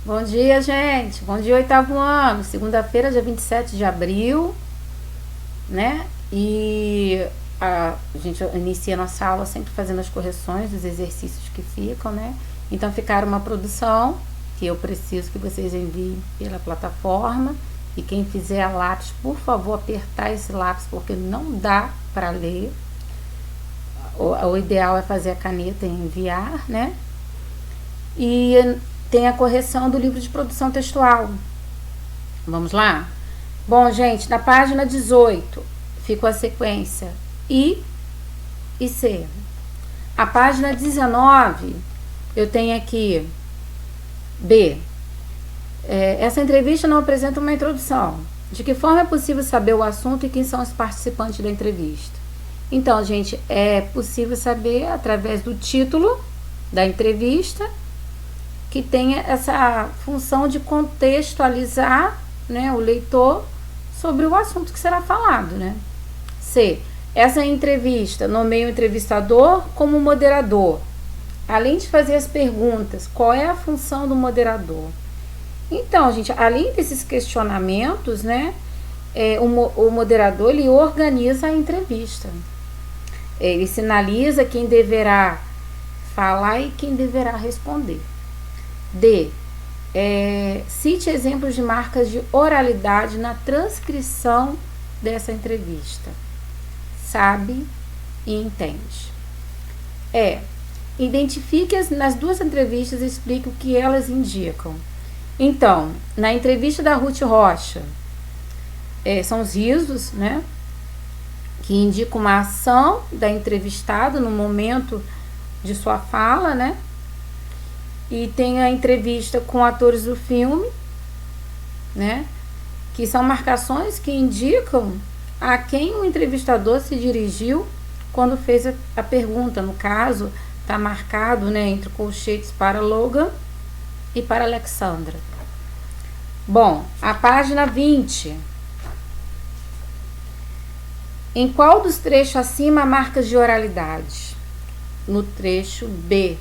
Bom dia, gente. Bom dia, 8º ano. Segunda-feira, dia 27 de abril, né? E a gente inicia nossa aula sempre fazendo as correções dos exercícios que ficam, né? Então, ficaram uma produção que eu preciso que vocês enviem pela plataforma. E quem fizer a lápis, por favor, apertar esse lápis, porque não dá para ler. O ideal é fazer a caneta e enviar, né? E tem a correção do livro de produção textual. Vamos lá? Bom, gente, na página 18 ficou a sequência I e C. A página 19, eu tenho aqui B. Essa entrevista não apresenta uma introdução. De que forma é possível saber o assunto e quem são os participantes da entrevista? Então, gente, é possível saber através do título da entrevista, que tem essa função de contextualizar, né, o leitor sobre o assunto que será falado, né? C. Essa entrevista nomeia o entrevistador como moderador. Além de fazer as perguntas, qual é a função do moderador? Então, gente, além desses questionamentos, né, o moderador, ele organiza a entrevista. Ele sinaliza quem deverá falar e quem deverá responder. D. Cite exemplos de marcas de oralidade na transcrição dessa entrevista. Sabe e entende. Identifique nas duas entrevistas e explique o que elas indicam. Então, na entrevista da Ruth Rocha, são os risos, né, que indicam uma ação da entrevistada no momento de sua fala, né? E tem a entrevista com atores do filme, né? Que são marcações que indicam a quem o entrevistador se dirigiu quando fez a pergunta. No caso, está marcado, né, entre colchetes para Logan e para Alexandra. Bom, a página 20. Em qual dos trechos acima há marcas de oralidade? No trecho B.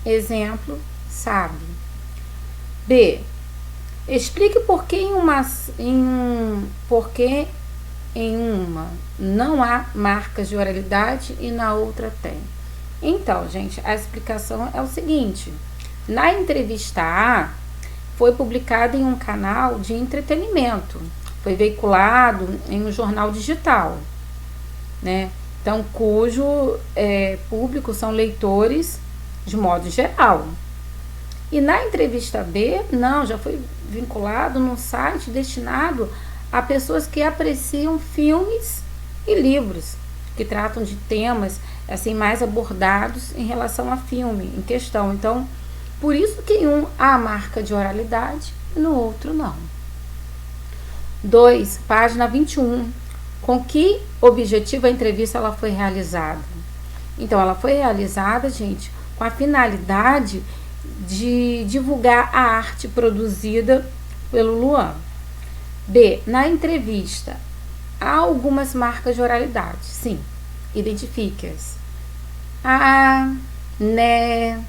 Exemplo, sabe. B. Explique por que em uma não há marcas de oralidade e na outra tem. Então, gente, a explicação é o seguinte. Na entrevista A, foi publicada em um canal de entretenimento. Foi veiculado em um jornal digital, né? Então, cujo público são leitores de modo geral. E na entrevista B, não, já foi vinculado num site destinado a pessoas que apreciam filmes e livros, que tratam de temas assim mais abordados em relação a filme em questão. Então, por isso que em um há marca de oralidade e no outro não. 2, página 21. Com que objetivo a entrevista ela foi realizada? Então, ela foi realizada, gente, com a finalidade de divulgar a arte produzida pelo Luan. B. Na entrevista, há algumas marcas de oralidade. Sim, identifique-as. Né,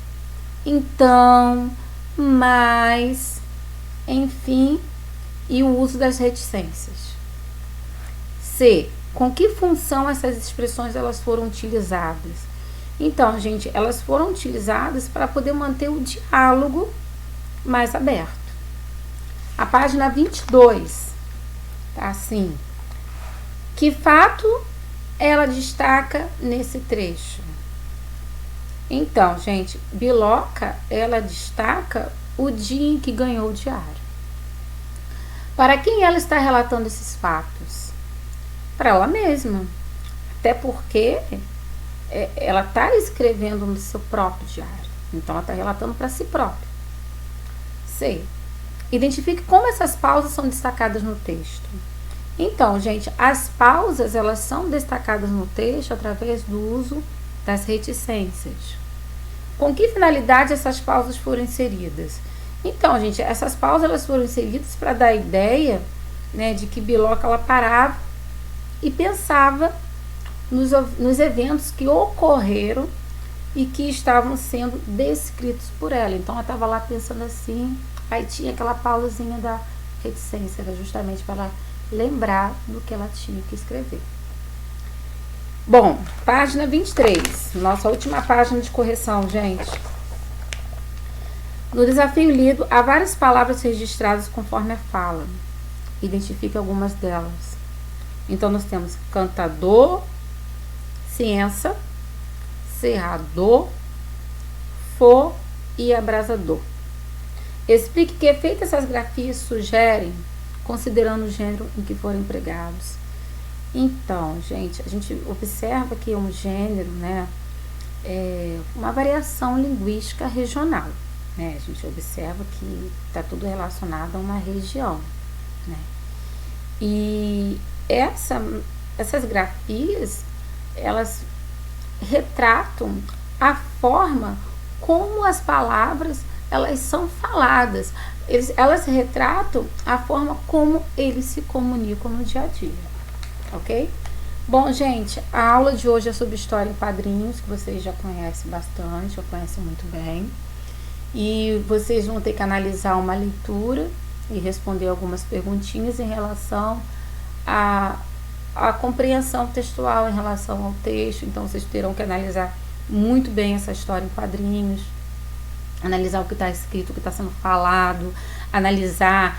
então, mas, enfim, e o uso das reticências. C. Com que função essas expressões elas foram utilizadas? Então, gente, elas foram utilizadas para poder manter o diálogo mais aberto. A página 22, tá assim. Que fato ela destaca nesse trecho? Então, gente, Biloca, ela destaca o dia em que ganhou o diário. Para quem ela está relatando esses fatos? Para ela mesma. Até porque ela está escrevendo no seu próprio diário. Então, ela está relatando para si própria. C. Identifique como essas pausas são destacadas no texto. Então, gente, as pausas, elas são destacadas no texto através do uso das reticências. Com que finalidade essas pausas foram inseridas? Então, gente, essas pausas elas foram inseridas para dar a ideia, né, de que Biloca ela parava e pensava nos eventos que ocorreram e que estavam sendo descritos por ela. Então ela estava lá pensando assim, aí tinha aquela pausazinha da reticência, era justamente para ela lembrar do que ela tinha que escrever. Bom, página 23, nossa última página de correção, gente. No desafio lido, há várias palavras registradas conforme a fala. Identifique algumas delas. Então nós temos cantador, ciência, serrador, for e abrasador. Explique que efeito essas grafias sugerem, considerando o gênero em que foram empregados. Então, gente, a gente observa que é um gênero, né, uma variação linguística regional, né? A gente observa que está tudo relacionado a uma região, né? E essas grafias, elas retratam a forma como as palavras elas são faladas. Elas retratam a forma como eles se comunicam no dia a dia. Ok? Bom, gente, a aula de hoje é sobre história em quadrinhos, que vocês já conhecem bastante, já conhecem muito bem. E vocês vão ter que analisar uma leitura e responder algumas perguntinhas em relação à compreensão textual em relação ao texto. Então, vocês terão que analisar muito bem essa história em quadrinhos, analisar o que está escrito, o que está sendo falado, analisar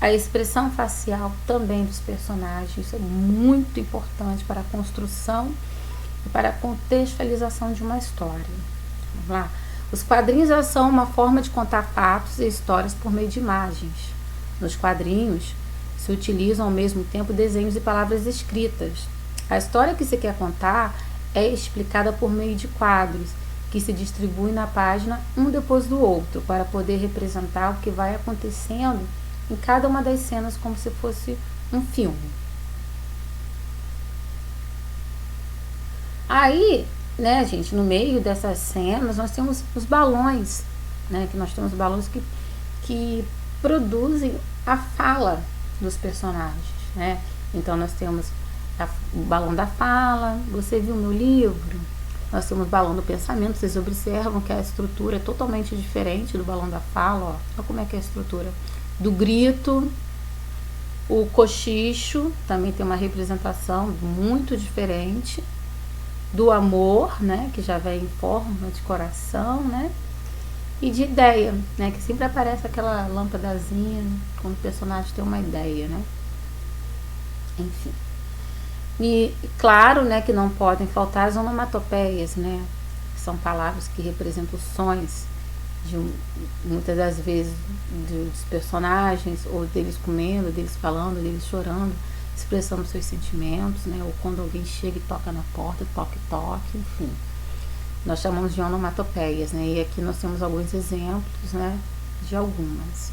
a expressão facial também dos personagens. Isso é muito importante para a construção e para a contextualização de uma história. Vamos lá? Os quadrinhos são uma forma de contar fatos e histórias por meio de imagens. Nos quadrinhos se utilizam ao mesmo tempo desenhos e palavras escritas. A história que se quer contar é explicada por meio de quadros, que se distribuem na página um depois do outro, para poder representar o que vai acontecendo em cada uma das cenas, como se fosse um filme. Aí, né, gente, no meio dessas cenas, nós temos os balões, né, que nós temos balões que produzem a fala dos personagens, né? Então, nós temos o balão da fala. Você viu meu livro? Nós temos o balão do pensamento. Vocês observam que a estrutura é totalmente diferente do balão da fala, ó. Olha como é que é a estrutura. Do grito, o cochicho também tem uma representação muito diferente. Do amor, né, que já vem em forma de coração, né, e de ideia, né, que sempre aparece aquela lâmpadazinha quando o personagem tem uma ideia, né. Enfim. E claro, né, que não podem faltar as onomatopeias, né, que são palavras que representam sons de muitas das vezes dos personagens, ou deles comendo, deles falando, deles chorando, expressando seus sentimentos, né, ou quando alguém chega e toca na porta, toque, enfim. Nós chamamos de onomatopeias, né, e aqui nós temos alguns exemplos, né, de algumas.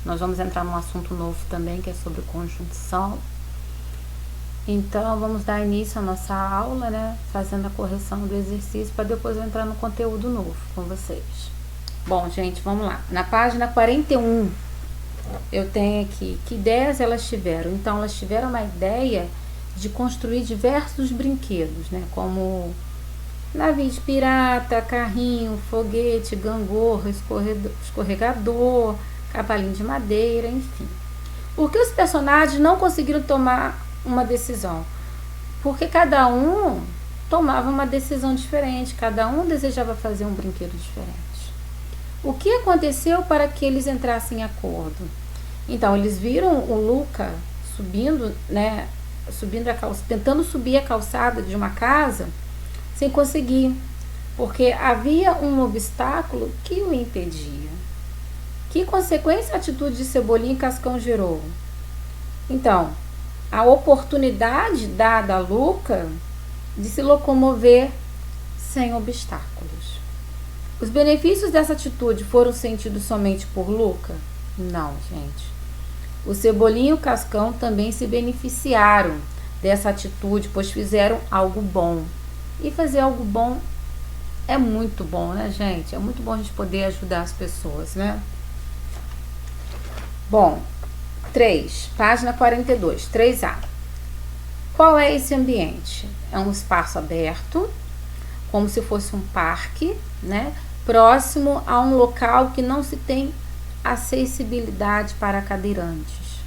Nós vamos entrar num assunto novo também, que é sobre conjunção. Então, vamos dar início à nossa aula, né, fazendo a correção do exercício, para depois eu entrar no conteúdo novo com vocês. Bom, gente, vamos lá. Na página 41, eu tenho aqui que ideias elas tiveram. Então, elas tiveram uma ideia de construir diversos brinquedos, né, como navio de pirata, carrinho, foguete, gangorra, escorregador, cavalinho de madeira, enfim. Por que os personagens não conseguiram tomar uma decisão? Porque cada um tomava uma decisão diferente, cada um desejava fazer um brinquedo diferente. O que aconteceu para que eles entrassem em acordo? Então, eles viram o Luca subindo, né, tentando subir a calçada de uma casa sem conseguir, porque havia um obstáculo que o impedia. Que consequência a atitude de Cebolinha e Cascão gerou? Então, a oportunidade dada a Luca de se locomover sem obstáculos. Os benefícios dessa atitude foram sentidos somente por Luca? Não, gente. O Cebolinha e o Cascão também se beneficiaram dessa atitude, pois fizeram algo bom. E fazer algo bom é muito bom, né, gente? É muito bom a gente poder ajudar as pessoas, né? Bom, 3, página 42, 3A. Qual é esse ambiente? É um espaço aberto, como se fosse um parque, né? Próximo a um local que não se tem acessibilidade para cadeirantes.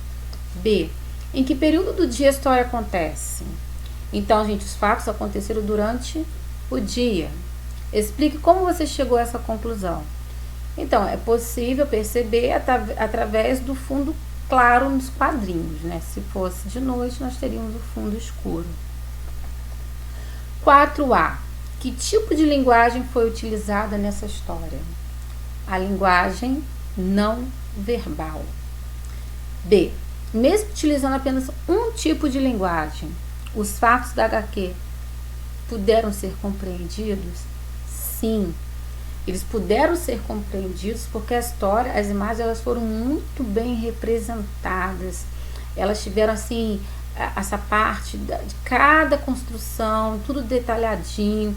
B. Em que período do dia a história acontece? Então, gente, os fatos aconteceram durante o dia. Explique como você chegou a essa conclusão. Então, é possível perceber através do fundo claro nos quadrinhos, né? Se fosse de noite, nós teríamos o fundo escuro. 4A. Que tipo de linguagem foi utilizada nessa história? A linguagem não verbal. B. Mesmo utilizando apenas um tipo de linguagem, os fatos da HQ puderam ser compreendidos? Sim, eles puderam ser compreendidos porque a história, as imagens, elas foram muito bem representadas. Elas tiveram assim essa parte de cada construção, tudo detalhadinho,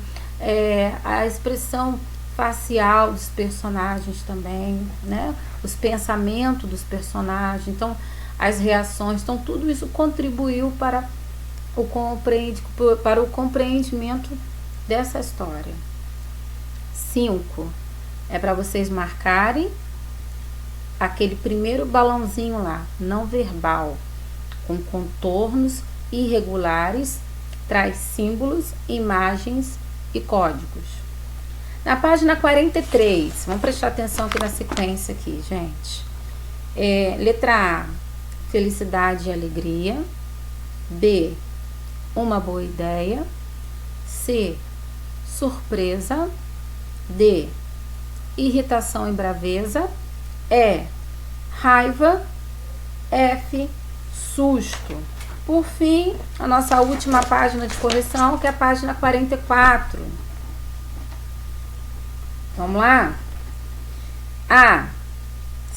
a expressão facial dos personagens também, né? Os pensamentos dos personagens, então as reações, então tudo isso contribuiu para o compreendimento dessa história. 5. É para vocês marcarem aquele primeiro balãozinho lá, não verbal, com contornos irregulares, traz símbolos, imagens e códigos. Na página 43, vamos prestar atenção aqui na sequência aqui, gente. Letra A, felicidade e alegria. B, uma boa ideia. C, surpresa. D, irritação e braveza. E, raiva. F, susto. Por fim, a nossa última página de correção, que é a página 44. Vamos lá? A,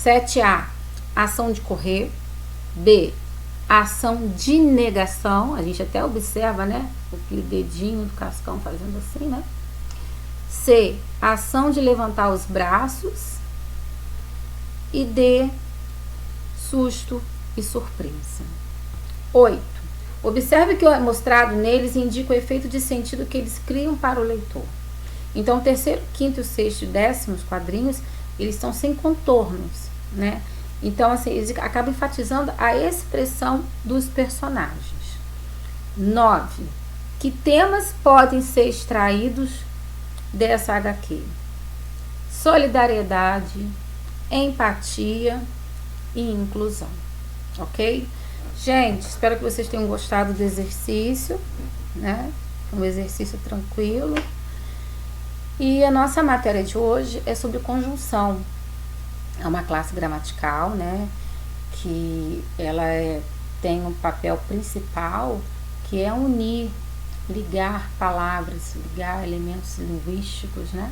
7A, ação de correr. B, ação de negação. A gente até observa, né? Aquele dedinho do Cascão fazendo assim, né? C, ação de levantar os braços. E D, susto e surpresa. 8. Observe que o mostrado neles indica o efeito de sentido que eles criam para o leitor. Então, o terceiro, quinto, sexto e 10º quadrinhos, eles estão sem contornos, né? Então, assim, eles acabam enfatizando a expressão dos personagens. 9. Que temas podem ser extraídos dessa HQ? Solidariedade, empatia e inclusão, ok? Gente, espero que vocês tenham gostado do exercício, né? Um exercício tranquilo. E a nossa matéria de hoje é sobre conjunção. É uma classe gramatical, né? Que ela tem um papel principal, que é unir, ligar palavras, ligar elementos linguísticos, né?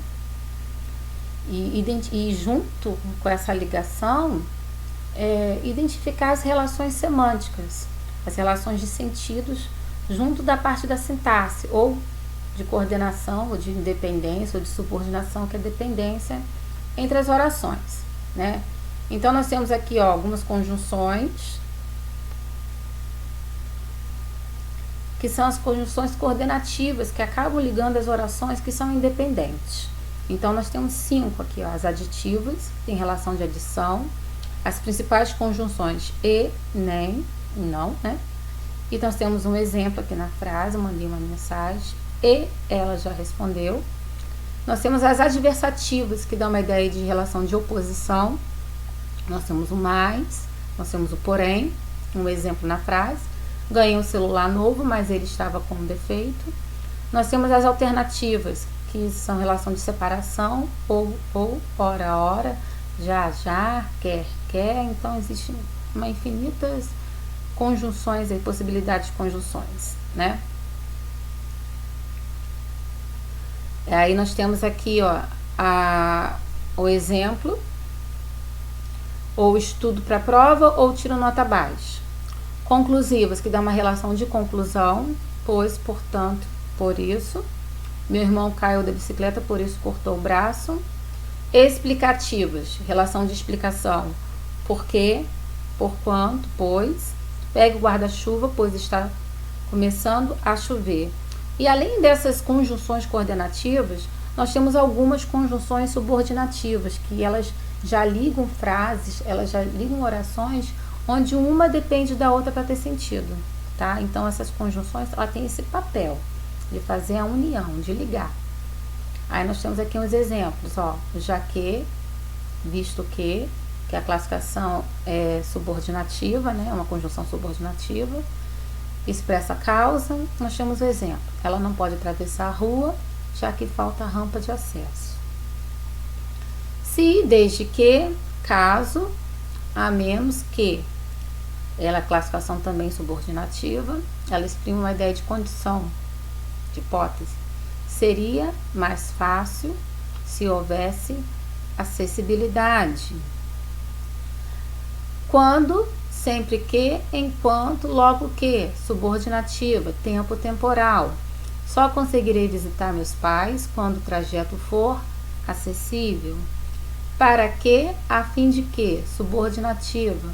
E junto com essa ligação, identificar as relações semânticas, as relações de sentidos, junto da parte da sintaxe, ou de coordenação, ou de independência, ou de subordinação, que é dependência entre as orações, né? Então, nós temos aqui, ó, algumas conjunções, que são as conjunções coordenativas, que acabam ligando as orações que são independentes. Então, nós temos 5 aqui, ó, as aditivas, tem relação de adição, as principais conjunções e, nem, não, né? E nós temos um exemplo aqui na frase, eu mandei uma mensagem, e ela já respondeu. Nós temos as adversativas, que dão uma ideia de relação de oposição. Nós temos o mais, nós temos o porém, um exemplo na frase. Ganhei um celular novo, mas ele estava com um defeito. Nós temos as alternativas, que são relação de separação, ou, ora, já, quer. Então, existem uma infinitas conjunções e possibilidades de conjunções, né? Aí nós temos aqui, ó, o exemplo, ou estudo para prova, ou tiro nota baixa. Conclusivas, que dá uma relação de conclusão, pois, portanto, por isso. Meu irmão caiu da bicicleta, por isso cortou o braço. Explicativas, relação de explicação. Por quê, por quanto, pois. Pegue o guarda-chuva, pois está começando a chover. E além dessas conjunções coordenativas, nós temos algumas conjunções subordinativas, que elas já ligam frases, elas já ligam orações, onde uma depende da outra para ter sentido, tá? Então essas conjunções, ela tem esse papel de fazer a união, de ligar. Aí nós temos aqui uns exemplos, ó, já que, visto que a classificação é subordinativa, né? É uma conjunção subordinativa, expressa a causa. Nós temos o exemplo, ela não pode atravessar a rua, já que falta rampa de acesso. Se, desde que, caso, a menos que, ela é classificação também subordinativa, ela exprime uma ideia de condição, de hipótese. Seria mais fácil se houvesse acessibilidade. Quando, sempre que, enquanto, logo que, subordinativa, tempo temporal. Só conseguirei visitar meus pais quando o trajeto for acessível. Para que, a fim de que, subordinativa.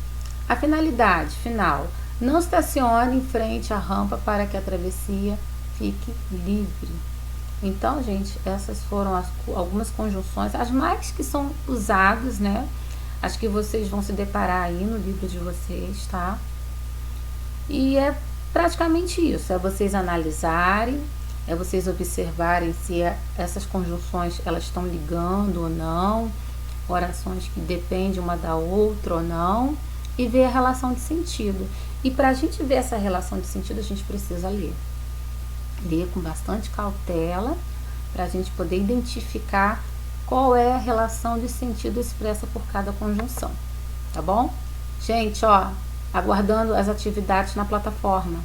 A finalidade, final, não estacione em frente à rampa para que a travessia fique livre. Então, gente, essas foram algumas conjunções, as mais que são usadas, né? As que vocês vão se deparar aí no livro de vocês, tá? E é praticamente isso, é vocês analisarem, é vocês observarem se essas conjunções elas estão ligando ou não, orações que dependem uma da outra ou não, e ver a relação de sentido. E para a gente ver essa relação de sentido, a gente precisa ler. Ler com bastante cautela, para a gente poder identificar qual é a relação de sentido expressa por cada conjunção, tá bom? Gente, ó, aguardando as atividades na plataforma.